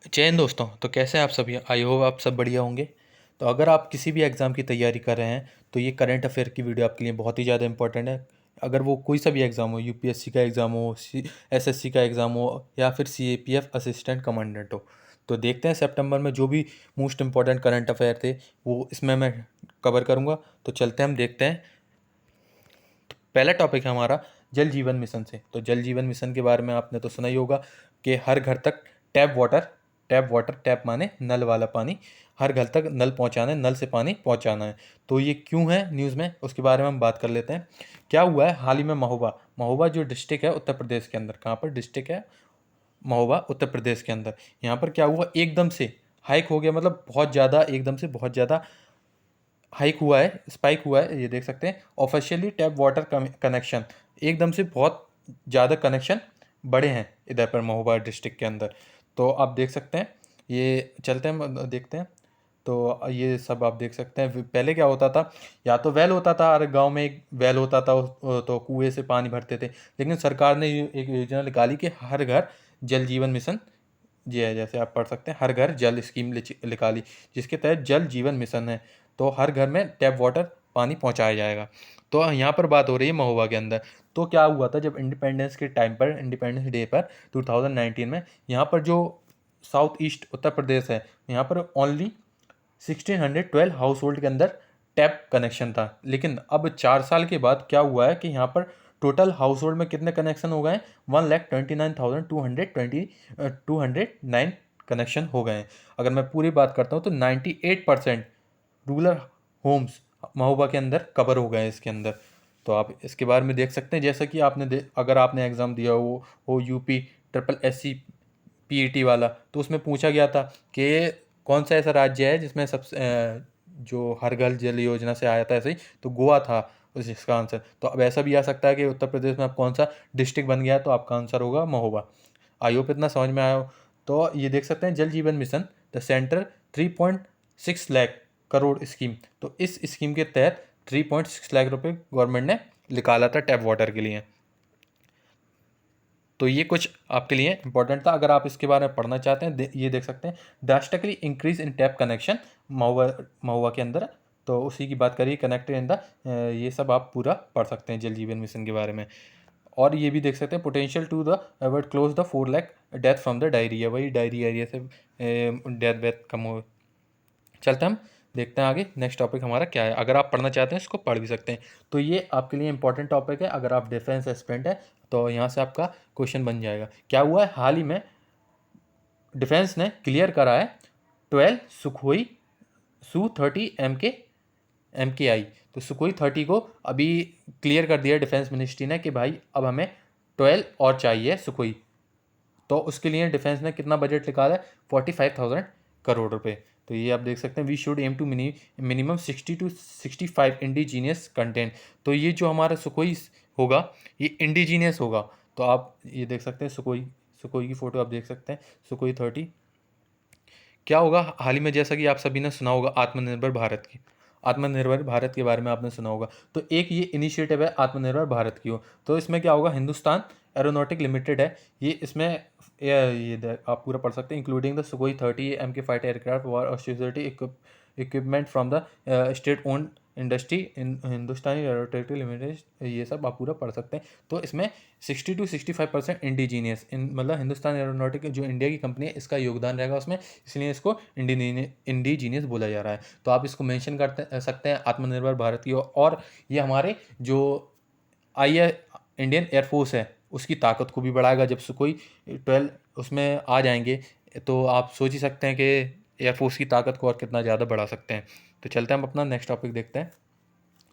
जय हिंद दोस्तों। तो कैसे हैं आप सभी? आई होप आप सब बढ़िया होंगे। तो अगर आप किसी भी एग्ज़ाम की तैयारी कर रहे हैं तो ये करंट अफेयर की वीडियो आपके लिए बहुत ही ज़्यादा इंपॉर्टेंट है। अगर वो कोई सा भी एग्ज़ाम हो, यूपीएससी का एग्ज़ाम हो, एसएससी का एग्ज़ाम हो या फिर सीएपीएफ असिस्टेंट कमांडेंट हो, तो देखते हैं सितंबर में जो भी मोस्ट इंपॉर्टेंट करंट अफेयर थे वो इसमें मैं कवर करूँगा। तो चलते हैं, हम देखते हैं। पहला टॉपिक है हमारा जल जीवन मिशन से। तो जल जीवन मिशन के बारे में आपने तो सुना ही होगा कि हर घर तक टैप वाटर, टैप माने नल वाला पानी, हर घर तक नल पहुंचाना है, नल से पानी पहुंचाना है। तो ये क्यों है न्यूज़ में, उसके बारे में हम बात कर लेते हैं। क्या हुआ है हाल ही में, महोबा महोबा जो डिस्ट्रिक्ट है उत्तर प्रदेश के अंदर, कहाँ पर डिस्ट्रिक्ट है महोबा, उत्तर प्रदेश के अंदर। यहाँ पर क्या हुआ, एकदम से हाइक हो गया, मतलब बहुत ज़्यादा, एकदम से बहुत ज़्यादा हाइक हुआ है, स्पाइक हुआ है। ये देख सकते हैं ऑफिशियली टैप वाटर कनेक्शन, एकदम से बहुत ज़्यादा कनेक्शन बढ़े हैं इधर पर महोबा डिस्ट्रिक्ट के अंदर। तो आप देख सकते हैं, ये चलते हैं देखते हैं। तो ये सब आप देख सकते हैं। पहले क्या होता था, या तो वेल होता था, हर गांव में एक वेल होता था, तो कुएं से पानी भरते थे। लेकिन सरकार ने एक योजना निकाली कि हर घर जल जीवन मिशन, जी है, जैसे आप पढ़ सकते हैं, हर घर जल स्कीम निकाली, जिसके तहत जल जीवन मिशन है। तो हर घर में टैप वाटर पानी पहुंचाया जाएगा। तो यहाँ पर बात हो रही है महोबा के अंदर। तो क्या हुआ था, जब इंडिपेंडेंस के टाइम पर, इंडिपेंडेंस डे पर 2019 में, यहाँ पर जो साउथ ईस्ट उत्तर प्रदेश है, यहाँ पर ओनली 1612 हाउस होल्ड के अंदर टैप कनेक्शन था। लेकिन अब 4 साल के बाद क्या हुआ है कि यहाँ पर टोटल हाउस होल्ड में कितने कनेक्शन हो गए हैं, 1,29,209 कनेक्शन हो गए हैं। अगर मैं पूरी बात करता हूँ तो 98% रूरल होम्स महोबा के अंदर कवर हो गए हैं इसके अंदर। तो आप इसके बारे में देख सकते हैं, जैसा कि अगर आपने एग्ज़ाम दिया हो UP triple S C PET वाला, तो उसमें पूछा गया था कि कौन सा ऐसा राज्य है जिसमें सबसे जो हर घर जल योजना से आया था, ऐसे ही तो गोवा था उस इसका आंसर। तो अब ऐसा भी आ सकता है कि उत्तर प्रदेश में अब कौन सा डिस्ट्रिक्ट बन गया, तो आपका आंसर होगा महोबा। आई होप इतना समझ में आया हो। तो ये देख सकते हैं जल जीवन mission, the centre 3.6 lakh crore scheme. तो इस स्कीम के तहत 3.6 लाख रुपए गवर्नमेंट ने निकाला था टैप वाटर के लिए। तो ये कुछ आपके लिए इंपॉर्टेंट था, अगर आप इसके बारे में पढ़ना चाहते हैं। ये देख सकते हैं drastically increase in tap connection Mahua Mahua के अंदर। तो उसी की बात करिए, कनेक्टेड इन द, ये सब आप पूरा पढ़ सकते हैं जल जीवन मिशन के बारे में। और ये भी देख सकते हैं potential to the avoid close the 4 lakh death from the diarrhoea, वही डायरिया एरिया से डेथ वेथ कम हो। चलते हम देखते हैं आगे नेक्स्ट टॉपिक हमारा क्या है। अगर आप पढ़ना चाहते हैं इसको पढ़ भी सकते हैं। तो ये आपके लिए इंपॉर्टेंट टॉपिक है, अगर आप डिफेंस एस्पिरेंट है तो यहाँ से आपका क्वेश्चन बन जाएगा। क्या हुआ है हाल ही में, डिफेंस ने क्लियर करा है 12 सुखोई Su-30 MK-आई। तो सुखोई 30 को अभी क्लियर कर दिया डिफेंस मिनिस्ट्री ने कि भाई अब हमें 12 और चाहिए सुखोई। तो उसके लिए डिफेंस ने कितना बजट निकाला है, 45,000 करोड़ रुपए। तो ये आप देख सकते हैं, we should aim to minimum 60 to 65 indigenous content. तो ये जो हमारा सुकोई होगा ये इंडिजीनियस होगा। तो आप ये देख सकते हैं सुकोई सुकोई की फ़ोटो आप देख सकते हैं, सुकोई 30। क्या होगा हाल ही में, जैसा कि आप सभी ने सुना होगा आत्मनिर्भर भारत की, आत्मनिर्भर भारत के बारे में आपने सुना होगा। तो एक ये इनिशिएटिव है आत्मनिर्भर भारत की हो। तो इसमें क्या होगा, हिंदुस्तान एरोनॉटिक लिमिटेड है ये, इसमें आप पूरा पढ़ सकते हैं, including the सुकोई 30 MK fighter aircraft war security equipment from the state owned industry in Hindustani aeronautic limited, ये सब आप पूरा पढ़ सकते हैं। तो इसमें 60 to 65% इंडिजीनियस, मतलब हिंदुस्तान एरोनॉटिक जो इंडिया की कंपनी है इसका योगदान रहेगा उसमें, इसलिए इसको इंडिजीनियस बोला जा रहा है। तो आप इसको मेंशन करते सकते हैं आत्मनिर्भर भारत की और ये हमारे जो आई इंडियन एयरफोर्स है उसकी ताकत को भी बढ़ाएगा। जब सुकोई 12 उसमें आ जाएंगे तो आप सोच ही सकते हैं कि एयरफोर्स की ताकत को और कितना ज़्यादा बढ़ा सकते हैं। तो चलते हैं हम अपना नेक्स्ट टॉपिक देखते हैं।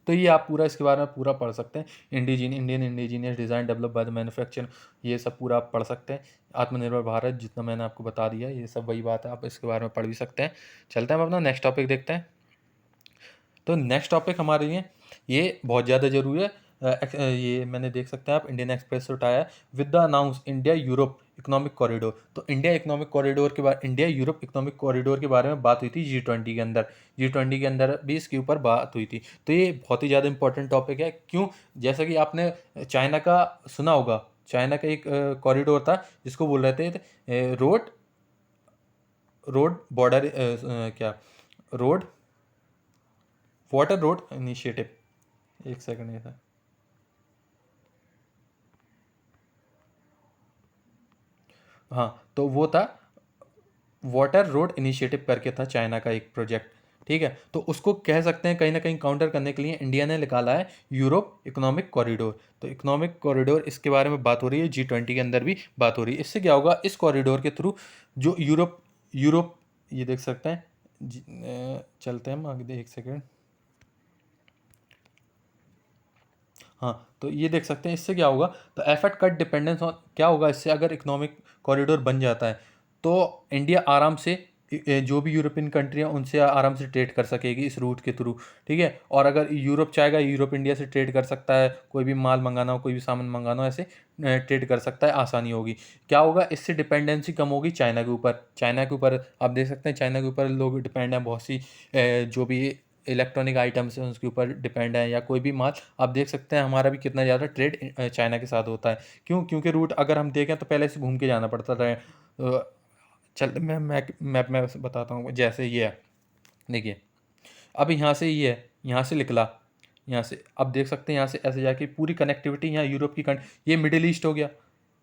तो ये आप पूरा इसके बारे में पूरा पढ़ सकते हैं, Indian indigenous design develop by the manufacture, ये सब पूरा आप पढ़ सकते हैं। आत्मनिर्भर भारत जितना मैंने आपको बता दिया ये सब वही बात है, आप इसके बारे में पढ़ भी सकते हैं। चलते हैं हम अपना नेक्स्ट टॉपिक देखते हैं। तो नेक्स्ट टॉपिक हमारे लिए ये बहुत ज़्यादा ज़रूरी है। ये मैंने देख सकते हैं आप, इंडियन एक्सप्रेस से उठाया है, with the announce India Europe economic corridor. तो इंडिया इकोनॉमिक कॉरिडोर के बाद इंडिया यूरोप इकोनॉमिक कॉरिडोर के बारे में बात हुई थी G20 के अंदर, G20 के अंदर भी इसके ऊपर बात हुई थी। तो ये बहुत ही ज़्यादा इंपॉर्टेंट टॉपिक है। क्यों? जैसा कि आपने चाइना का सुना होगा, चाइना का एक कॉरिडोर था जिसको बोल रहे थे रोड रोड बॉर्डर क्या रोड वाटर रोड इनिशिएटिव, एक सेकंड ये था, हाँ तो वो था वाटर रोड इनिशिएटिव करके था चाइना का एक प्रोजेक्ट। ठीक है, तो उसको कह सकते हैं कहीं ना कहीं काउंटर करने के लिए इंडिया ने निकाला है यूरोप इकोनॉमिक कॉरिडोर। तो इकोनॉमिक कॉरिडोर इसके बारे में बात हो रही है, G20 के अंदर भी बात हो रही है। इससे क्या होगा, इस कॉरिडोर के थ्रू जो यूरोप यूरोप ये देख सकते हैं चलते हैं हम आगे, एक सेकेंड, हाँ तो ये देख सकते हैं इससे क्या होगा, तो एफर्ट कट डिपेंडेंस ऑन क्या होगा इससे, अगर इकोनॉमिक कॉरिडोर बन जाता है तो इंडिया आराम से जो भी यूरोपियन कंट्री है उनसे आराम से ट्रेड कर सकेगी इस रूट के थ्रू। ठीक है, और अगर यूरोप चाहेगा, यूरोप इंडिया से ट्रेड कर सकता है, कोई भी माल मंगाना हो, कोई भी सामान मंगाना हो, ऐसे ट्रेड कर सकता है, आसानी होगी। क्या होगा, इससे डिपेंडेंसी कम होगी चाइना के ऊपर। चाइना के ऊपर आप देख सकते हैं चाइना के ऊपर लोग डिपेंड हैं, बहुत सी जो भी इलेक्ट्रॉनिक आइटम्स हैं उसके ऊपर डिपेंड है, या कोई भी माल आप देख सकते हैं हमारा भी कितना ज़्यादा ट्रेड चाइना के साथ होता है। क्यों, क्योंकि रूट अगर हम देखें तो पहले से घूम के जाना पड़ता था। चल मैं मैप में बताता हूँ, जैसे ये है, देखिए अब यहाँ से ये है, यहाँ से निकला, यहाँ से अब देख सकते हैं यहाँ से ऐसे जाके पूरी कनेक्टिविटी यहाँ यूरोप की ये मिडिल ईस्ट हो गया,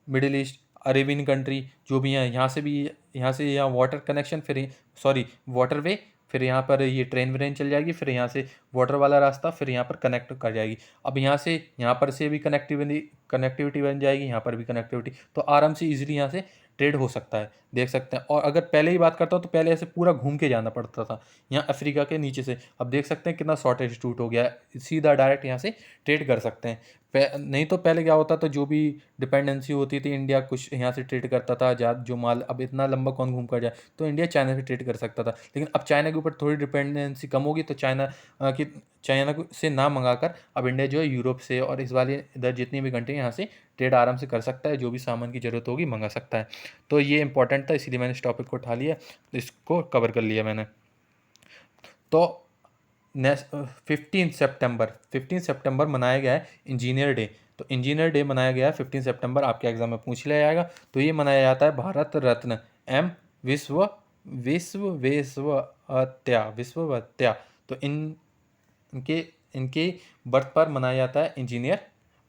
मिडिल ईस्ट अरेबियन कंट्री जो भी हैं, यहाँ से भी, यहाँ से यहाँ वाटर कनेक्शन, फिर सॉरी वाटरवे, फिर यहाँ पर ये ट्रेन व्रेन चल जाएगी, फिर यहाँ से वाटर वाला रास्ता, फिर यहाँ पर कनेक्ट कर जाएगी। अब यहाँ से यहाँ पर से भी कनेक्टिविटी बन जाएगी, यहाँ पर भी कनेक्टिविटी, तो आराम से इजीली यहाँ से ट्रेड हो सकता है, देख सकते हैं। और अगर पहले ही बात करता हूँ तो पहले ऐसे पूरा घूम के जाना पड़ता था यहाँ अफ्रीका के नीचे से, अब देख सकते हैं कितना शॉर्टेज रूट हो गया है, सीधा डायरेक्ट यहाँ से ट्रेड कर सकते हैं। नहीं तो पहले क्या होता था, जो भी डिपेंडेंसी होती थी, इंडिया कुछ यहाँ से ट्रेड करता था जो माल, अब इतना लंबा कौन घूम कर जाए, तो इंडिया चाइना से ट्रेड कर सकता था। लेकिन अब चाइना के ऊपर थोड़ी डिपेंडेंसी कम होगी, तो चाइना से ना मंगाकर अब इंडिया जो है यूरोप से और इस वाले इधर जितनी भी कंट्री यहाँ से ट्रेड आराम से कर सकता है, जो भी सामान की ज़रूरत होगी मंगा सकता है। तो ये इंपॉर्टेंट था, इसीलिए मैंने इस टॉपिक को उठा लिया, इसको कवर कर लिया मैंने। तो 15 सितंबर मनाया गया है इंजीनियर डे। तो इंजीनियर डे मनाया गया है 15 सितंबर, आपके एग्जाम में पूछ लिया जाएगा। तो ये मनाया जाता है भारत रत्न एम विश्व विश्व विश्ववत्या। तो इनके इनके बर्थ पर मनाया जाता है इंजीनियर,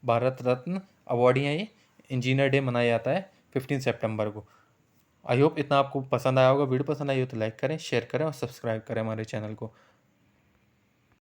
भारत रत्न अवार्ड ही है ये, इंजीनियर डे मनाया जाता है 15 सितंबर को। आई होप इतना आपको पसंद आया होगा। वीडियो पसंद आई हो तो लाइक करें, शेयर करें और सब्सक्राइब करें हमारे चैनल को।